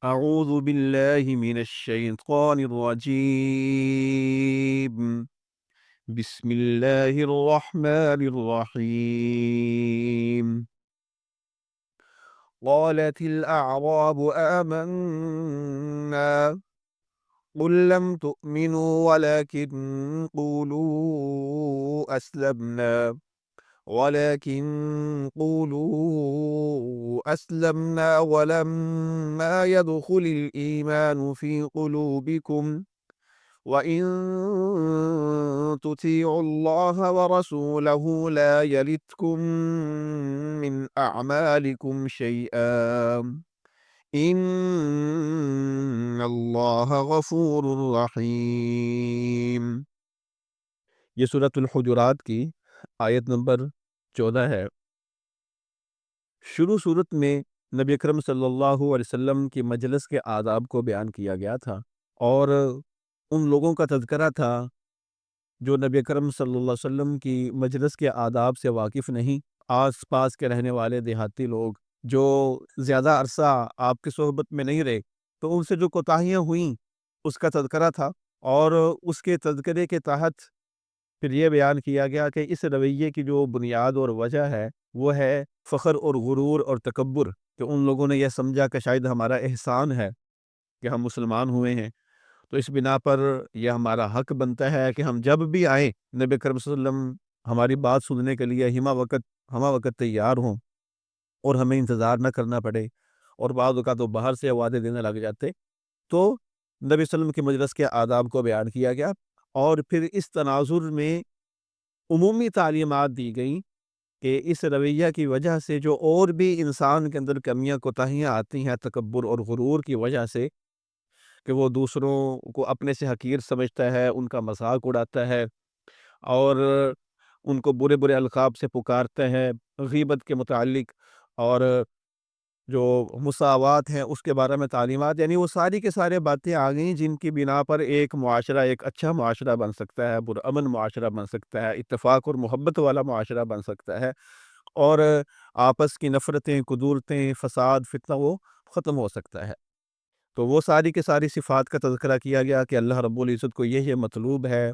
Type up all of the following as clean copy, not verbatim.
أعوذ بالله من الشيطان الرجيم. بسم الله الرحمن الرحيم. قالت الأعراب آمنا قل لم تؤمنوا ولكن قولوا أسلمنا ولما يدخل الإيمان في قلوبكم وإن تطيعوا الله ورسوله لا يلتكم من أعمالكم شيئا إن الله غفور رحيم. یہ سورۃ الحجرات کی آیت نمبر 14 ہے۔ شروع صورت میں نبی اکرم صلی اللہ علیہ وسلم کی مجلس کے آداب کو بیان کیا گیا تھا، اور ان لوگوں کا تذکرہ تھا جو نبی اکرم صلی اللہ علیہ وسلم کی مجلس کے آداب سے واقف نہیں، آس پاس کے رہنے والے دیہاتی لوگ جو زیادہ عرصہ آپ کی صحبت میں نہیں رہے، تو ان سے جو کوتاہیاں ہوئیں اس کا تذکرہ تھا، اور اس کے تذکرے کے تحت پھر یہ بیان کیا گیا کہ اس رویے کی جو بنیاد اور وجہ ہے وہ ہے فخر اور غرور اور تکبر، کہ ان لوگوں نے یہ سمجھا کہ شاید ہمارا احسان ہے کہ ہم مسلمان ہوئے ہیں، تو اس بنا پر یہ ہمارا حق بنتا ہے کہ ہم جب بھی آئیں نبی کریم صلی اللہ علیہ وسلم ہماری بات سننے کے لیے ہمہ وقت تیار ہوں، اور ہمیں انتظار نہ کرنا پڑے، اور بعض اوقات تو باہر سے وعدے دینے لگ جاتے۔ تو نبی صلی اللہ علیہ وسلم کی مجلس کے آداب کو بیان کیا گیا، اور پھر اس تناظر میں عمومی تعلیمات دی گئیں کہ اس رویہ کی وجہ سے جو اور بھی انسان کے اندر کمیاں کوتاہیاں آتی ہیں تکبر اور غرور کی وجہ سے، کہ وہ دوسروں کو اپنے سے حقیر سمجھتا ہے، ان کا مذاق اڑاتا ہے، اور ان کو برے برے القاب سے پکارتا ہے غیبت کے متعلق، اور جو مساوات ہیں اس کے بارے میں تعلیمات، یعنی وہ ساری کے سارے باتیں آ گئیں جن کی بنا پر ایک معاشرہ ایک اچھا معاشرہ بن سکتا ہے، پرامن معاشرہ بن سکتا ہے، اتفاق اور محبت والا معاشرہ بن سکتا ہے، اور آپس کی نفرتیں، کدورتیں، فساد، فتنہ وہ ختم ہو سکتا ہے۔ تو وہ ساری کے ساری صفات کا تذکرہ کیا گیا کہ اللہ رب العزت کو یہ مطلوب ہے،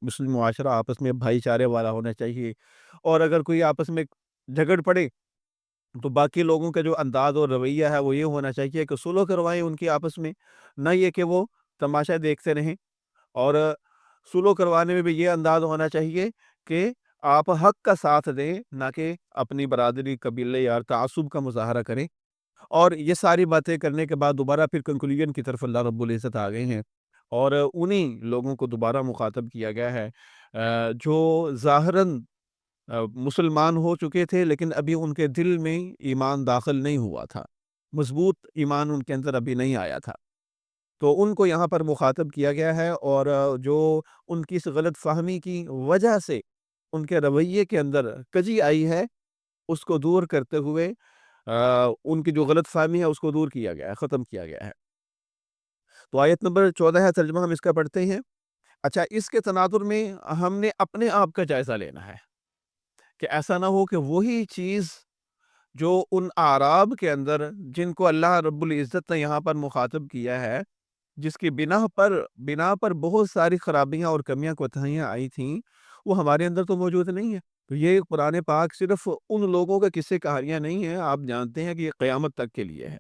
مسلم معاشرہ آپس میں بھائی چارے والا ہونا چاہیے، اور اگر کوئی آپس میں جھگڑ پڑے تو باقی لوگوں کا جو انداز اور رویہ ہے وہ یہ ہونا چاہیے کہ صلح کروائیں ان کی آپس میں، نہ یہ کہ وہ تماشا دیکھتے رہیں، اور صلح کروانے میں بھی یہ انداز ہونا چاہیے کہ آپ حق کا ساتھ دیں، نہ کہ اپنی برادری، قبیلے یا تعصب کا مظاہرہ کریں۔ اور یہ ساری باتیں کرنے کے بعد دوبارہ پھر کنکلوژن کی طرف اللہ رب العزت آ گئے ہیں، اور انہی لوگوں کو دوبارہ مخاطب کیا گیا ہے جو ظاہراً مسلمان ہو چکے تھے، لیکن ابھی ان کے دل میں ایمان داخل نہیں ہوا تھا، مضبوط ایمان ان کے اندر ابھی نہیں آیا تھا، تو ان کو یہاں پر مخاطب کیا گیا ہے، اور جو ان کی اس غلط فہمی کی وجہ سے ان کے رویے کے اندر کجی آئی ہے اس کو دور کرتے ہوئے ان کی جو غلط فہمی ہے اس کو دور کیا گیا ہے، ختم کیا گیا ہے۔ تو آیت نمبر 14 ہے، ترجمہ ہم اس کا پڑھتے ہیں۔ اچھا، اس کے تناظر میں ہم نے اپنے آپ کا جائزہ لینا ہے کہ ایسا نہ ہو کہ وہی چیز جو ان اعراب کے اندر، جن کو اللہ رب العزت نے یہاں پر مخاطب کیا ہے، جس کی بنا پر بہت ساری خرابیاں اور کمیاں کوتاہیاں آئی تھیں، وہ ہمارے اندر تو موجود نہیں ہے۔ تو یہ قرآن پاک صرف ان لوگوں کے قصے کہانیاں نہیں ہیں، آپ جانتے ہیں کہ یہ قیامت تک کے لیے ہے۔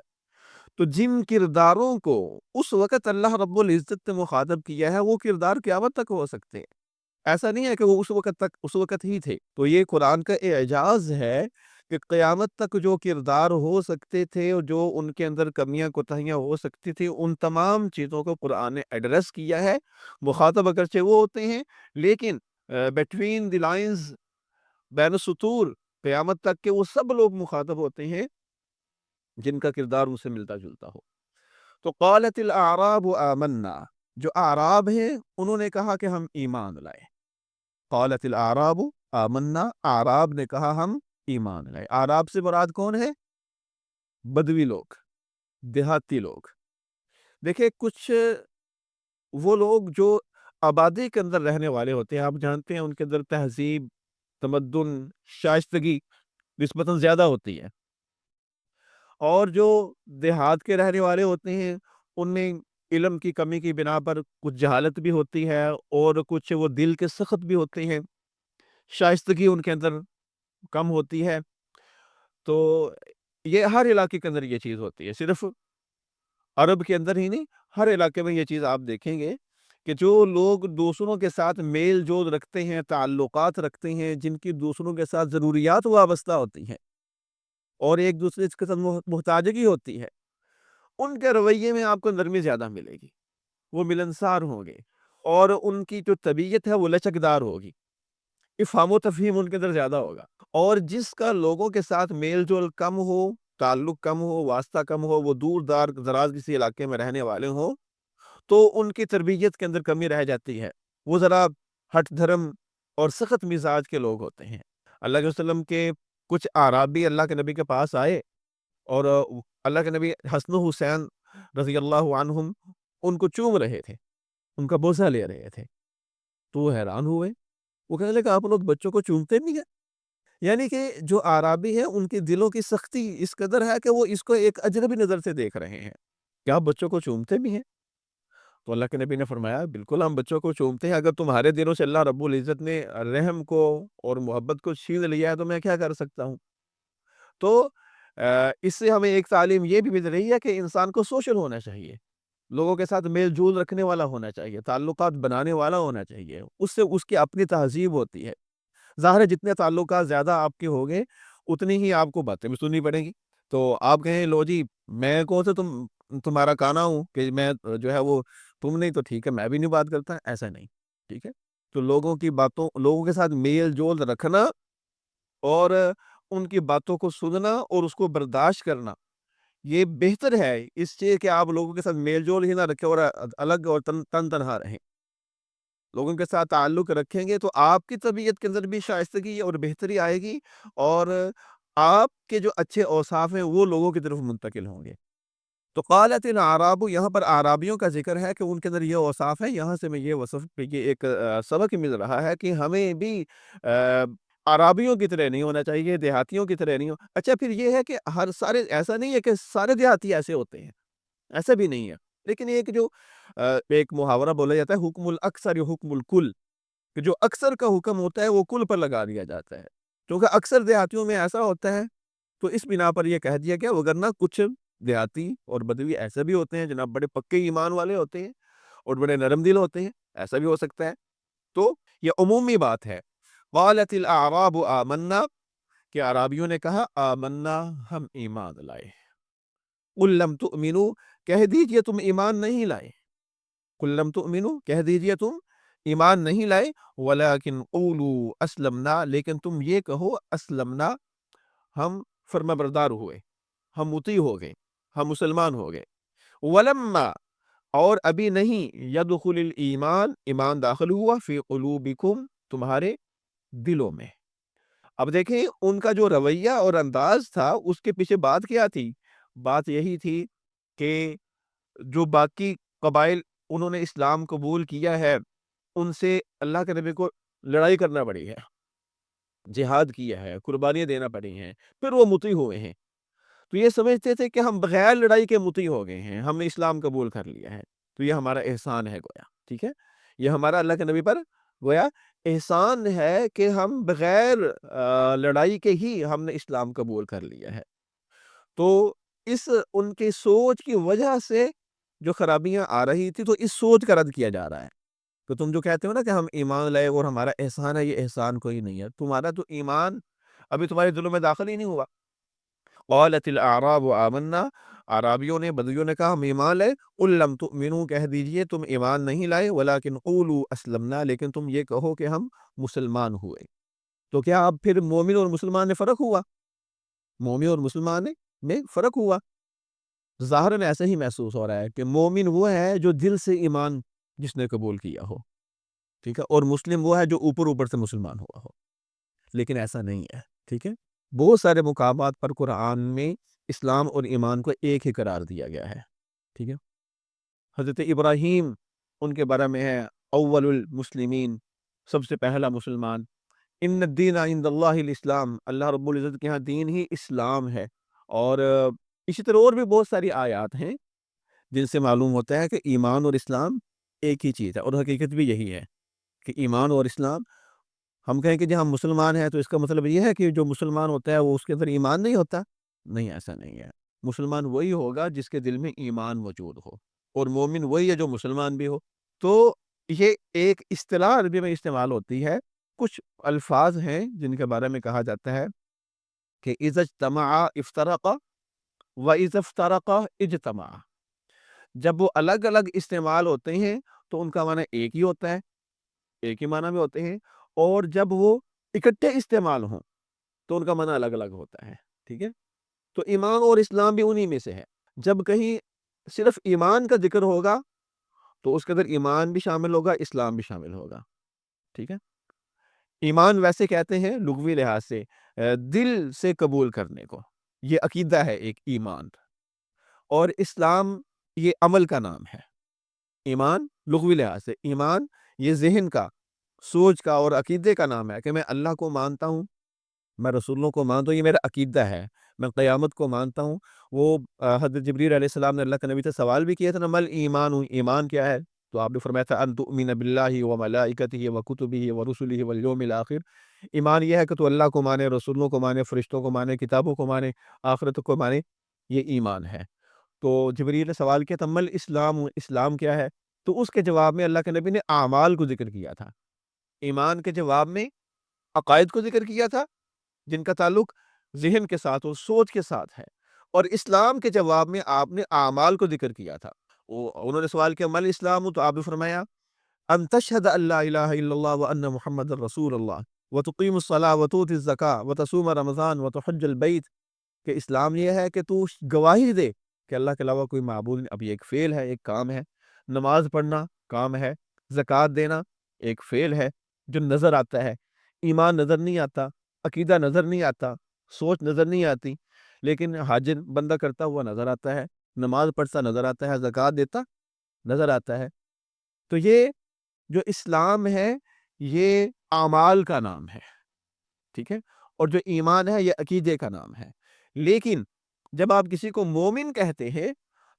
تو جن کرداروں کو اس وقت اللہ رب العزت نے مخاطب کیا ہے، وہ کردار قیامت تک ہو سکتے ہیں، ایسا نہیں ہے کہ وہ اس وقت ہی تھے۔ تو یہ قرآن کا اعجاز ہے کہ قیامت تک جو کردار ہو سکتے تھے اور جو ان کے اندر کمیاں کوتاہیاں ہو سکتی تھی، ان تمام چیزوں کو قرآن نے ایڈریس کیا ہے۔ مخاطب اگرچہ وہ ہوتے ہیں، لیکن بٹوین دی لائنز، بین السطور، قیامت تک کے وہ سب لوگ مخاطب ہوتے ہیں جن کا کردار ان سے ملتا جلتا ہو۔ تو قالت الاعراب آمنا، جو اعراب ہیں انہوں نے کہا کہ ہم ایمان لائے۔ قالت الاعراب آمنا، اعراب نے کہا ہم ایمان لائے۔ اعراب سے مراد کون ہے؟ بدوی لوگ، دیہاتی لوگ۔ دیکھیں، کچھ وہ لوگ جو آبادی کے اندر رہنے والے ہوتے ہیں، آپ جانتے ہیں ان کے اندر تہذیب، تمدن، شائستگی نسبتاً زیادہ ہوتی ہے، اور جو دیہات کے رہنے والے ہوتے ہیں ان میں علم کی کمی کی بنا پر کچھ جہالت بھی ہوتی ہے، اور کچھ وہ دل کے سخت بھی ہوتے ہیں، شائستگی ان کے اندر کم ہوتی ہے۔ تو یہ ہر علاقے کے اندر یہ چیز ہوتی ہے، صرف عرب کے اندر ہی نہیں، ہر علاقے میں یہ چیز آپ دیکھیں گے کہ جو لوگ دوسروں کے ساتھ میل جول رکھتے ہیں، تعلقات رکھتے ہیں، جن کی دوسروں کے ساتھ ضروریات وابستہ ہوتی ہیں اور ایک دوسرے کے ساتھ محتاجگی ہوتی ہے، ان کے رویے میں آپ کو نرمی زیادہ ملے گی، وہ ملنسار ہوں گے، اور ان کی جو طبیعت ہے وہ لچکدار ہوگی، افہام و تفہیم ان کے اندر زیادہ ہوگا۔ اور جس کا لوگوں کے ساتھ میل جول کم ہو، تعلق کم ہو، واسطہ کم ہو، وہ دور دراز کسی علاقے میں رہنے والے ہوں، تو ان کی تربیت کے اندر کمی رہ جاتی ہے، وہ ذرا ہٹ دھرم اور سخت مزاج کے لوگ ہوتے ہیں۔ اللہ کے وسلم کے کچھ اعرابی اللہ کے نبی کے پاس آئے، اور اللہ کے نبی حسن و حسین رضی اللہ عنہم ان کو چوم رہے تھے، ان کا بوسہ لے رہے تھے، تو وہ حیران ہوئے، وہ کہنے لگے آپ لوگ بچوں کو چومتے بھی ہیں؟ یعنی کہ جو اعرابی ہیں ان کے دلوں کی سختی اس قدر ہے کہ وہ اس کو ایک اجنبی نظر سے دیکھ رہے ہیں، کیا آپ بچوں کو چومتے بھی ہیں؟ تو اللہ کے نبی نے فرمایا بالکل ہم بچوں کو چومتے ہیں، اگر تمہارے دلوں سے اللہ رب العزت نے رحم کو اور محبت کو چھین لیا ہے تو میں کیا کر سکتا ہوں؟ تو اس سے ہمیں ایک تعلیم یہ بھی مل رہی ہے کہ انسان کو سوشل ہونا چاہیے، لوگوں کے ساتھ میل جول رکھنے والا ہونا چاہیے، تعلقات بنانے والا ہونا چاہیے، اس سے اس کی اپنی تہذیب ہوتی ہے۔ ظاہر ہے جتنے تعلقات زیادہ آپ کے ہوگے اتنی ہی آپ کو باتیں بھی سننی پڑیں گی۔ تو آپ کہیں لو جی میں کون سے تمہارا کانا ہوں کہ میں جو ہے وہ تم نہیں تو ٹھیک ہے میں بھی نہیں بات کرتا، ایسا نہیں، ٹھیک ہے؟ تو لوگوں کے ساتھ میل جول رکھنا اور ان کی باتوں کو سننا اور اس کو برداشت کرنا یہ بہتر ہے اس سے کہ آپ لوگوں کے ساتھ میل جول ہی نہ رکھیں اور الگ اور تن تنہا رہیں۔ لوگوں کے ساتھ تعلق رکھیں گے تو آپ کی طبیعت کے اندر بھی شائستگی اور بہتری آئے گی، اور آپ کے جو اچھے اوصاف ہیں وہ لوگوں کی طرف منتقل ہوں گے۔ تو قالت الاعراب، یہاں پر اعرابیوں کا ذکر ہے کہ ان کے اندر یہ اوصاف ہے، یہاں سے میں یہ ایک سبق مل رہا ہے کہ ہمیں بھی اعرابیوں کی طرح نہیں ہونا چاہیے، دیہاتیوں کی طرح نہیں اچھا پھر یہ ہے کہ سارے ایسا نہیں ہے کہ سارے دیہاتی ایسے ہوتے ہیں، ایسا بھی نہیں ہے، لیکن ایک جو ایک محاورہ بولا جاتا ہے حکم الاکثر حکم الکل، کہ جو اکثر کا حکم ہوتا ہے وہ کل پر لگا دیا جاتا ہے، کیونکہ اکثر دیہاتیوں میں ایسا ہوتا ہے تو اس بنا پر یہ کہہ دیا گیا، وگرنہ کچھ دیہاتی اور بدوی ایسے بھی ہوتے ہیں جناب بڑے پکے ایمان والے ہوتے ہیں اور بڑے نرم دل ہوتے ہیں، ایسا بھی ہو سکتا ہے۔ تو یہ عمومی بات ہے۔ قالت الاعراب آمنا، کہ اعرابیوں نے کہا آمنا ہم ایمان لائے، قل لم تؤمنوا، کہہ دیجئے تم ایمان نہیں لائے، قل لم تؤمنوا، کہہ دیجئے تم ایمان نہیں لائے، ولیکن قولوا اسلمنا، لیکن تم یہ کہو اسلمنا، ہم فرما بردار ہوئے، ہم مطیع ہو گئے، ہم مسلمان ہو گئے، ولما، اور ابھی نہیں، یدخل الایمان، ایمان داخل ہوا، فی قلوبکم، تمہارے دلوں میں۔ اب دیکھیں ان کا جو رویہ اور انداز تھا اس کے پیچھے بات کیا تھی؟ بات یہی تھی کہ جو باقی قبائل انہوں نے اسلام قبول کیا ہے ان سے اللہ کے نبی کو لڑائی کرنا پڑی ہے، جہاد کیا ہے، قربانیاں دینا پڑی ہیں، پھر وہ مطیع ہوئے ہیں، تو یہ سمجھتے تھے کہ ہم بغیر لڑائی کے مطیع ہو گئے ہیں، ہم نے اسلام قبول کر لیا ہے، تو یہ ہمارا احسان ہے گویا، ٹھیک ہے، یہ ہمارا اللہ کے نبی پر گویا احسان ہے کہ ہم بغیر لڑائی کے ہی ہم نے اسلام قبول کر لیا ہے۔ تو اس ان کی سوچ کی وجہ سے جو خرابیاں آ رہی تھی تو اس سوچ کا رد کیا جا رہا ہے، تو تم جو کہتے ہو نا کہ ہم ایمان لائے اور ہمارا احسان ہے، یہ احسان کوئی نہیں ہے، تمہارا تو ایمان ابھی تمہارے دلوں میں داخل ہی نہیں ہوا۔ قالت الاعراب آمنا، اعرابیوں نے بدویوں نے کہا ہم ایمان لائے، قل لم تؤمنوا، کہہ دیجئے تم ایمان نہیں لائے، ولکن قولوا اسلمنا، لیکن تم یہ کہو کہ ہم مسلمان ہوئے۔ تو کیا اب پھر مومن اور مسلمان میں فرق ہوا؟ مومن اور مسلمان میں فرق ہوا؟ ظاہر میں ایسا ہی محسوس ہو رہا ہے کہ مومن وہ ہے جو دل سے ایمان جس نے قبول کیا ہو، ٹھیک ہے، اور مسلم وہ ہے جو اوپر اوپر سے مسلمان ہوا ہو، لیکن ایسا نہیں ہے، ٹھیک ہے۔ بہت سارے مقامات پر قرآن میں اسلام اور ایمان کو ایک ہی قرار دیا گیا ہے، ٹھیک ہے۔ حضرت ابراہیم ان کے بارے میں ہے اول المسلمین، سب سے پہلا مسلمان، ان الدین عند اللہ الاسلام، اللہ رب العزت کے ہاں دین ہی اسلام ہے، اور اسی طرح اور بھی بہت ساری آیات ہیں جن سے معلوم ہوتا ہے کہ ایمان اور اسلام ایک ہی چیز ہے، اور حقیقت بھی یہی ہے کہ ایمان اور اسلام، ہم کہیں کہ جی ہم مسلمان ہیں تو اس کا مطلب یہ ہے کہ جو مسلمان ہوتا ہے وہ اس کے اندر ایمان نہیں ہوتا؟ نہیں، ایسا نہیں ہے۔ مسلمان وہی ہوگا جس کے دل میں ایمان موجود ہو، اور مومن وہی ہے جو مسلمان بھی ہو۔ تو یہ ایک اصطلاح عربی میں استعمال ہوتی ہے، کچھ الفاظ ہیں جن کے بارے میں کہا جاتا ہے کہ اذا اجتمع افترق و اذا افترق اجتمع۔ جب وہ الگ الگ استعمال ہوتے ہیں تو ان کا معنی ایک ہی ہوتا ہے، ایک ہی معنی میں ہوتے ہیں، اور جب وہ اکٹھے استعمال ہوں تو ان کا معنی الگ الگ ہوتا ہے، ٹھیک ہے؟ تو ایمان اور اسلام بھی انہی میں سے ہے۔ جب کہیں صرف ایمان کا ذکر ہوگا تو اس کے اندر ایمان بھی شامل ہوگا، اسلام بھی شامل ہوگا، ٹھیک ہے؟ ایمان ویسے کہتے ہیں لغوی لحاظ سے دل سے قبول کرنے کو، یہ عقیدہ ہے ایک ایمان، اور اسلام یہ عمل کا نام ہے۔ ایمان لغوی لحاظ سے، ایمان یہ ذہن کا، سوچ کا اور عقیدے کا نام ہے کہ میں اللہ کو مانتا ہوں، میں رسولوں کو مانتا ہوں، یہ میرا عقیدہ ہے، میں قیامت کو مانتا ہوں۔ وہ حضرت جبریل علیہ السلام نے اللہ کے نبی سے سوال بھی کیا تھا نا، مل ایمان، ایمان کیا ہے؟ تو آپ نے فرمایا تھا ان تؤمن باللہ وملائکتہ وکتبہ ورسلہ والیوم الآخر۔ ایمان یہ ہے کہ تو اللہ کو مانے، رسولوں کو مانے، فرشتوں کو مانے، کتابوں کو مانے، آخرت کو مانے، یہ ایمان ہے۔ تو جبریل نے سوال کیا تھا مل اسلام، اسلام کیا ہے؟ تو اس کے جواب میں اللہ کے نبی نے اعمال کو ذکر کیا تھا۔ ایمان کے جواب میں عقائد کو ذکر کیا تھا جن کا تعلق ذہن کے ساتھ اور سوچ کے ساتھ ہے، اور اسلام کے جواب میں آپ نے اعمال کو ذکر کیا تھا۔ انہوں نے سوال کیا مل اسلام، تو آپ نے فرمایا ان تشہد ان لا الہ الا اللہ وان محمد رسول اللہ وتقیم الصلاۃ وتؤتی الزکاۃ وتصوم رمضان وتحج البیت، کہ اسلام یہ ہے کہ تو گواہی دے کہ اللہ کے علاوہ کوئی معبود نہیں۔ اب یہ ایک فعل ہے، ایک کام ہے۔ نماز پڑھنا کام ہے، زکوٰۃ دینا ایک فعل ہے جو نظر آتا ہے۔ ایمان نظر نہیں آتا، عقیدہ نظر نہیں آتا، سوچ نظر نہیں آتی، لیکن حج بندہ کرتا ہوا نظر آتا ہے، نماز پڑھتا نظر آتا ہے، زکوٰۃ دیتا نظر آتا ہے۔ تو یہ جو اسلام ہے یہ اعمال کا نام ہے، ٹھیک ہے؟ اور جو ایمان ہے یہ عقیدے کا نام ہے۔ لیکن جب آپ کسی کو مومن کہتے ہیں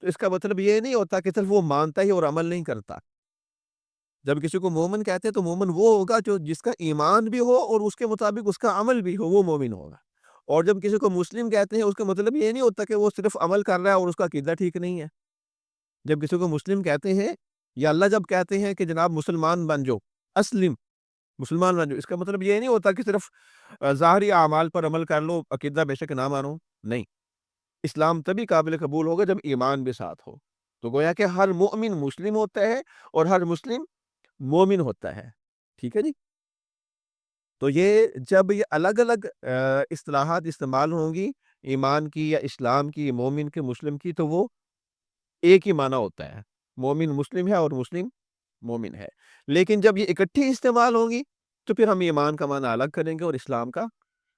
تو اس کا مطلب یہ نہیں ہوتا کہ صرف وہ مانتا ہی اور عمل نہیں کرتا۔ جب کسی کو مومن کہتے ہیں تو مومن وہ ہوگا جو جس کا ایمان بھی ہو اور اس کے مطابق اس کا عمل بھی ہو، وہ مومن ہوگا۔ اور جب کسی کو مسلم کہتے ہیں اس کا مطلب یہ نہیں ہوتا کہ وہ صرف عمل کر رہا ہے اور اس کا عقیدہ ٹھیک نہیں ہے۔ جب کسی کو مسلم کہتے ہیں یا اللہ جب کہتے ہیں کہ جناب مسلمان بن جاؤ، اسلم، مسلمان بن جاؤ، اس کا مطلب یہ نہیں ہوتا کہ صرف ظاہری اعمال پر عمل کر لو، عقیدہ بے شک نہ مانو، نہیں۔ اسلام تبھی قابل قبول ہوگا جب ایمان بھی ساتھ ہو۔ تو گویا کہ ہر مومن مسلم ہوتا ہے اور ہر مسلم مومن ہوتا ہے، ٹھیک ہے جی؟ تو یہ جب یہ الگ الگ اصطلاحات استعمال ہوں گی، ایمان کی یا اسلام کی، مومن کی، مسلم کی، تو وہ ایک ہی معنی ہوتا ہے، مومن مسلم ہے اور مسلم مومن ہے۔ لیکن جب یہ اکٹھی استعمال ہوں گی تو پھر ہم ایمان کا معنی الگ کریں گے اور اسلام کا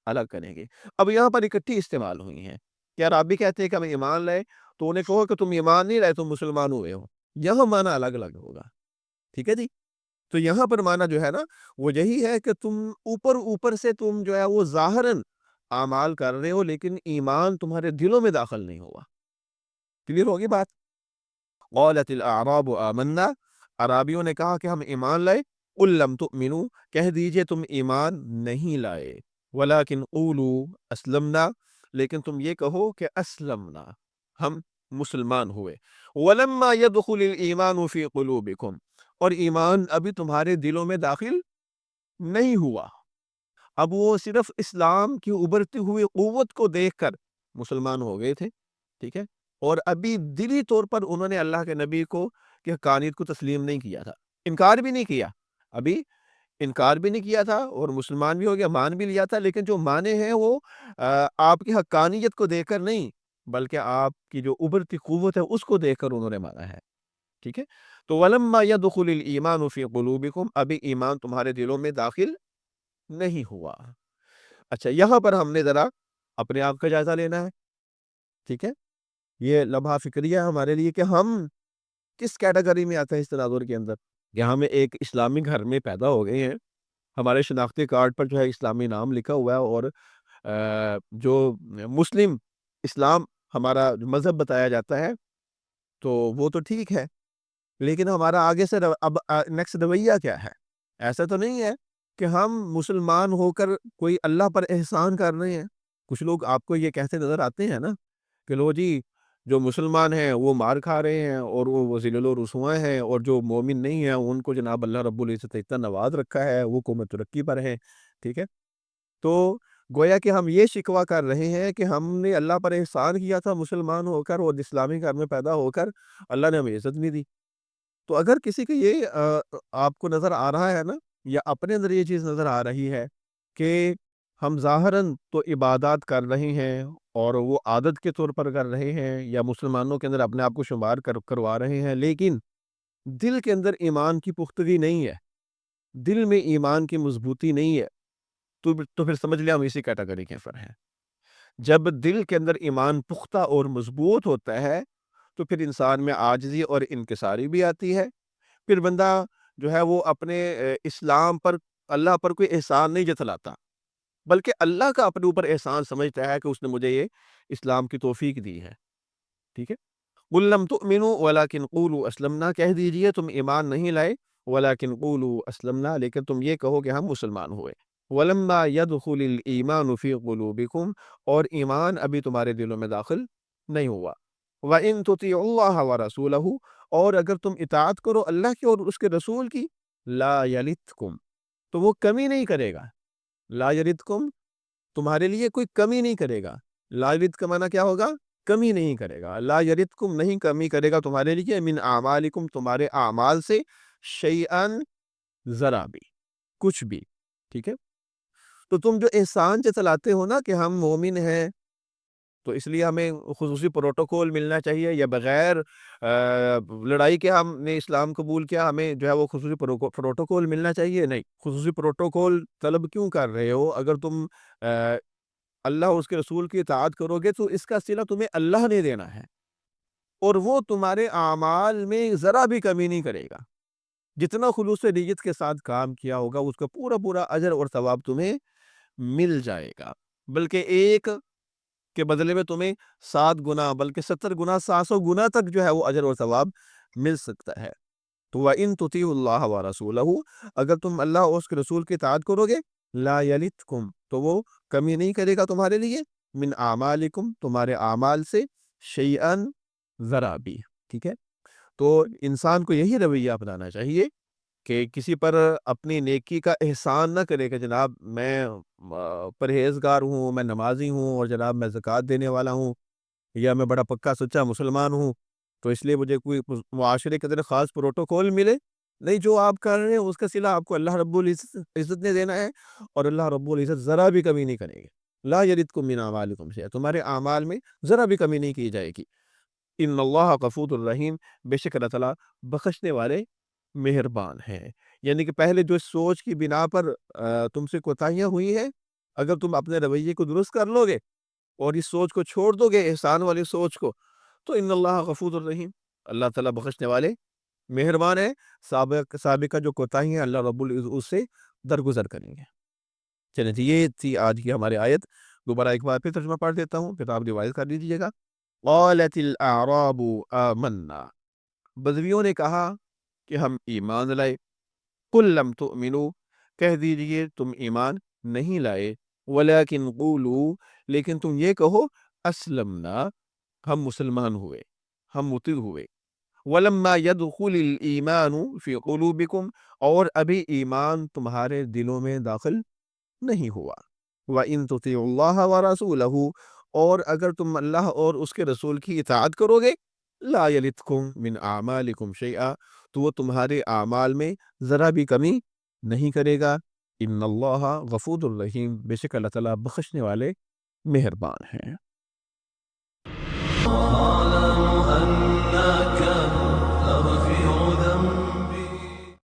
الگ کریں گے۔ اب یہاں پر اکٹھی استعمال ہوئی ہیں کہ یار آپ بھی کہتے ہیں کہ ہم ایمان لائے، تو انہیں کہو کہ تم ایمان نہیں لائے، تم مسلمان ہوئے ہو، یہاں معنی الگ الگ ہوگا، ٹھیک ہے جی؟ تو یہاں پر معنی جو ہے نا وہ یہی ہے کہ تم اوپر اوپر سے تم جو ہے وہ ظاہراً اعمال کر رہے ہو لیکن ایمان تمہارے دلوں میں داخل نہیں ہوا۔ کلیئر ہوگی بات؟ قالت الاعراب آمنا، عرابیوں نے کہا کہ ہم ایمان لائے، قل لم تؤمنوا، کہہ دیجئے تم ایمان نہیں لائے، ولکن قولوا اسلمنا، لیکن تم یہ کہو کہ اسلمنا، ہم مسلمان ہوئے، ولما يدخل الایمان فی قلوبکم، اور ایمان ابھی تمہارے دلوں میں داخل نہیں ہوا۔ اب وہ صرف اسلام کی ابھرتی ہوئی قوت کو دیکھ کر مسلمان ہو گئے تھے، ٹھیک ہے؟ اور ابھی دلی طور پر انہوں نے اللہ کے نبی کو کہ حقانیت کو تسلیم نہیں کیا تھا، انکار بھی نہیں کیا، ابھی انکار بھی نہیں کیا تھا اور مسلمان بھی ہو گیا، مان بھی لیا تھا، لیکن جو مانے ہیں وہ آپ کی حقانیت کو دیکھ کر نہیں، بلکہ آپ کی جو ابھرتی قوت ہے اس کو دیکھ کر انہوں نے مانا ہے، ٹھیک ہے؟ تو وَلَمَّا يَدْخُلِ الْإِيمَانُ فِي قُلُوبِكُمْ، ابھی ایمان تمہارے دلوں میں داخل نہیں ہوا۔ اچھا، یہاں پر ہم نے ذرا اپنے آپ کا جائزہ لینا ہے، ٹھیک ہے؟ یہ لمحہ فکریہ ہمارے لیے کہ ہم کس کیٹیگری میں آتے ہیں اس تناظر کے اندر، کہ ہم ایک اسلامی گھر میں پیدا ہو گئے ہیں، ہمارے شناختی کارڈ پر جو ہے اسلامی نام لکھا ہوا ہے، اور جو مسلم اسلام ہمارا مذہب بتایا جاتا ہے تو وہ تو ٹھیک ہے، لیکن ہمارا آگے سے اب نیکسٹ رویہ کیا ہے؟ ایسا تو نہیں ہے کہ ہم مسلمان ہو کر کوئی اللہ پر احسان کر رہے ہیں۔ کچھ لوگ آپ کو یہ کہتے نظر آتے ہیں نا کہ لو جی، جو مسلمان ہیں وہ مار کھا رہے ہیں اور وہ ذلیل و رسوا ہیں، اور جو مومن نہیں ہیں ان کو جناب اللہ رب العزت نے اتنا نواز رکھا ہے، وہ قوت ترقی پر ہے، ٹھیک ہے؟ تو گویا کہ ہم یہ شکوہ کر رہے ہیں کہ ہم نے اللہ پر احسان کیا تھا مسلمان ہو کر اور اسلامی گھر میں پیدا ہو کر، اللہ نے ہمیں عزت نہیں دی۔ تو اگر کسی کے یہ آپ کو نظر آ رہا ہے نا، یا اپنے اندر یہ چیز نظر آ رہی ہے کہ ہم ظاہراً تو عبادات کر رہے ہیں اور وہ عادت کے طور پر کر رہے ہیں، یا مسلمانوں کے اندر اپنے آپ کو شمار کروا رہے ہیں، لیکن دل کے اندر ایمان کی پختگی نہیں ہے، دل میں ایمان کی مضبوطی نہیں ہے، تو پھر سمجھ لیا ہم اسی کیٹیگری کے اوپر ہیں۔ جب دل کے اندر ایمان پختہ اور مضبوط ہوتا ہے تو پھر انسان میں عاجزی اور انکساری بھی آتی ہے، پھر بندہ جو ہے وہ اپنے اسلام پر، اللہ پر کوئی احسان نہیں جتلاتا، بلکہ اللہ کا اپنے اوپر احسان سمجھتا ہے کہ اس نے مجھے یہ اسلام کی توفیق دی ہے، ٹھیک ہے؟ قُل لَمْ تُؤْمِنُوا وَلَٰكِنْ قُولُوا أَسْلَمْنَا، کہہ دیجئے تم ایمان نہیں لائے، وَلَٰكِنْ قُولُوا أَسْلَمْنَا، لیکن تم یہ کہو کہ ہم مسلمان ہوئے، وَلَمَّا يَدْخُلِ الْإِيمَانُ فِي قُلُوبِكُمْ، اور ایمان ابھی تمہارے دلوں میں داخل نہیں ہوا، وَإِن تُطِيعُوا اللَّهَ وَرَسُولَهُ، اور اگر تم اطاعت کرو اللہ کی اور اس کے رسول کی، لا یلتکم، تو وہ کمی نہیں کرے گا، لا یلتکم، تمہارے لیے کوئی کمی نہیں کرے گا، لا یلت کا معنی کیا ہوگا؟ کمی نہیں کرے گا، لا یلتکم، نہیں کمی کرے گا تمہارے لیے، من اعمالکم، تمہارے اعمال سے، شیئن، ذرا بھی، کچھ بھی، ٹھیک ہے؟ تو تم جو احسان جتلاتے ہو نا کہ ہم مومن ہیں، تو اس لیے ہمیں خصوصی پروٹوکول ملنا چاہیے، یا بغیر لڑائی کے ہم نے اسلام قبول کیا، ہمیں جو ہے وہ خصوصی پروٹوکول ملنا چاہیے؟ نہیں، خصوصی پروٹوکول طلب کیوں کر رہے ہو؟ اگر تم اللہ اور اس کے رسول کی اطاعت کرو گے تو اس کا صلہ تمہیں اللہ نے دینا ہے، اور وہ تمہارے اعمال میں ذرا بھی کمی نہیں کرے گا، جتنا خلوص نیت کے ساتھ کام کیا ہوگا اس کا پورا پورا اجر اور ثواب تمہیں مل جائے گا، بلکہ ایک کے بدلے میں تمہیں 7 گنا، بلکہ 70 گنا، 700 گنا تک جو ہے وہ اجر اور ثواب مل سکتا ہے۔ تو وَإِن تُطِيعُوا اللَّهَ وَرَسُولَهُ، اگر تم اللہ اور اس کے رسول کی اطاعت کرو گے، لا یلتکم، تو وہ کمی نہیں کرے گا تمہارے لیے، من اعمالکم، تمہارے اعمال سے، شیئن، ذرا بھی، ٹھیک ہے؟ تو انسان کو یہی رویہ اپنانا چاہیے کہ کسی پر اپنی نیکی کا احسان نہ کرے کہ جناب میں پرہیزگار ہوں، میں نمازی ہوں، اور جناب میں زکوٰۃ دینے والا ہوں، یا میں بڑا پکا سچا مسلمان ہوں، تو اس لیے مجھے کوئی معاشرے کے اندر خاص پروٹوکول ملے۔ نہیں، جو آپ کر رہے ہیں اس کا صلہ آپ کو اللہ رب العزت نے دینا ہے، اور اللہ رب العزت ذرا بھی کمی نہیں کریں گے، لا یلدکم من اعمالکم شیئا، تمہارے اعمال میں ذرا بھی کمی نہیں کی جائے گی۔ ان اللہ غفور الرحیم، بے شک اللہ تعالیٰ بخشنے والے مہربان ہیں۔ یعنی کہ پہلے جو سوچ کی بنا پر تم سے کوتاہیاں ہوئی ہیں، اگر تم اپنے رویے کو درست کر لو گے اور اس سوچ کو چھوڑ دو گے، احسان والی سوچ کو، تو ان اللہ غفور الرحیم، اللہ تعالیٰ بخشنے والے مہربان ہے، سابقہ جو کوتاہی ہیں اللہ رب العزت اس سے درگزر کریں گے۔ چلیں جی، یہ تھی آج کی ہماری آیت۔ دوبارہ ایک بار پھر ترجمہ پڑھ دیتا ہوں، پھر آپ ریوائز کر لیجیے گا۔ قالت الاعراب آمنا، بدویوں نے کہا کہ ہم ایمان لائے، قل لم تؤمنوا، کہہ دیجئے تم ایمان نہیں لائے، ولیکن قولوا، لیکن تم یہ کہو، اسلمنا، ہم مسلمان ہوئے، ہم مطیع ہوئے، ولما يدخل الایمان فی قلوبکم، اور ابھی ایمان تمہارے دلوں میں داخل نہیں ہوا، وَإِن تُطِيعُوا اللَّهَ وَرَسُولَهُ، اور اگر تم اللہ اور اس کے رسول کی اطاعت کرو گے، لا یلتکم من اعمالکم شیئا، تو وہ تمہارے اعمال میں ذرا بھی کمی نہیں کرے گا، ان اللہ غفور الرحیم، بے شک اللہ تعالیٰ بخشنے والے مہربان ہیں۔